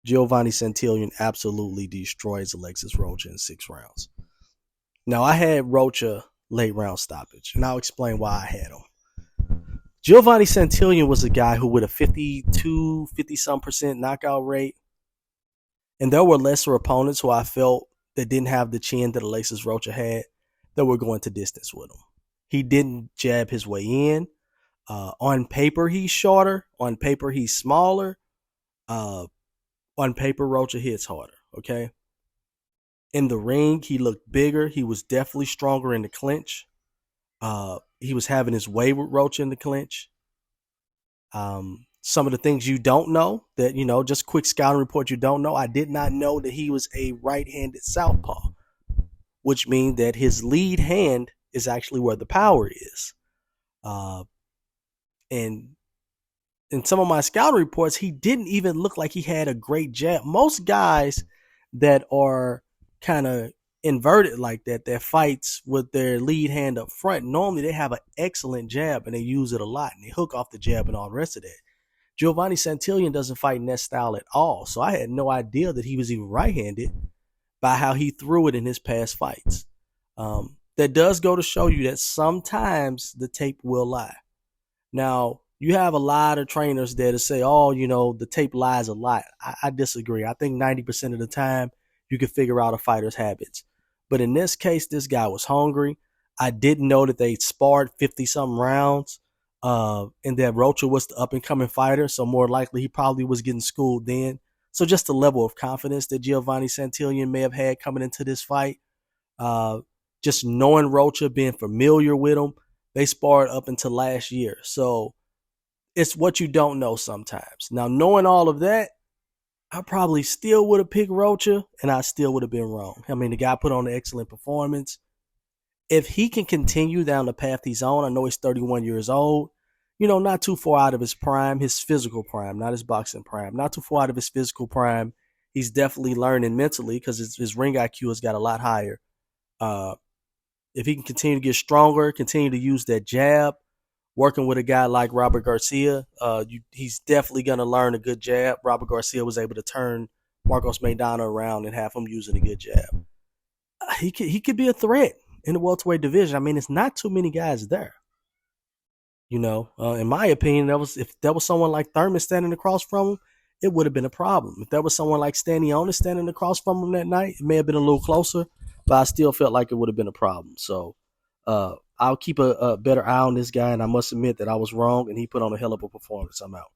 Giovani Santillan absolutely destroys Alexis Rocha in 6 rounds. Now, I had Rocha late round stoppage, and I'll explain why I had him. Giovani Santillan was a guy who with a 52, 50 some percent knockout rate, and there were lesser opponents who I felt that didn't have the chin that Alexis Rocha had that were going to distance with him. He didn't jab his way in. On paper, he's shorter. On paper, he's smaller. Uh, on paper, Rocha hits harder. Okay. In the ring, he looked bigger. He was definitely stronger in the clinch. He was having his way with Rocha in the clinch. Some of the things you don't know that, just quick scouting report you don't know. I did not know that he was a right-handed southpaw, which means that his lead hand is actually where the power is. And in some of my scouting reports, he didn't even look like he had a great jab. Most guys that are kind of inverted like that fights with their lead hand up front, normally they have an excellent jab and they use it a lot and they hook off the jab and all the rest of that. Giovani Santillan doesn't fight in that style at all, so I had no idea that he was even right-handed by how he threw it in his past fights. That does go to show you that sometimes the tape will lie. Now, you have a lot of trainers there to say, oh, the tape lies a lot. I disagree. I think 90% of the time you can figure out a fighter's habits. But in this case, this guy was hungry. I didn't know that they sparred 50-something rounds and that Rocha was the up-and-coming fighter, so more likely he probably was getting schooled then. So just the level of confidence that Giovani Santillan may have had coming into this fight, just knowing Rocha, being familiar with him, they sparred up until last year. So it's what you don't know sometimes. Now, knowing all of that, I probably still would have picked Rocha, and I still would have been wrong. I mean, the guy put on an excellent performance. If he can continue down the path he's on, I know he's 31 years old, not too far out of his prime, his physical prime, not his boxing prime, not too far out of his physical prime. He's definitely learning mentally because his ring IQ has got a lot higher. If he can continue to get stronger, continue to use that jab, working with a guy like Robert Garcia, he's definitely going to learn a good jab. Robert Garcia was able to turn Marcos Maidana around and have him using a good jab. He could be a threat in the welterweight division. I mean, it's not too many guys there. In my opinion, if there was someone like Thurman standing across from him, it would have been a problem. If there was someone like Stanionis standing across from him that night, it may have been a little closer, but I still felt like it would have been a problem. So I'll keep a better eye on this guy, and I must admit that I was wrong, and he put on a hell of a performance. I'm out.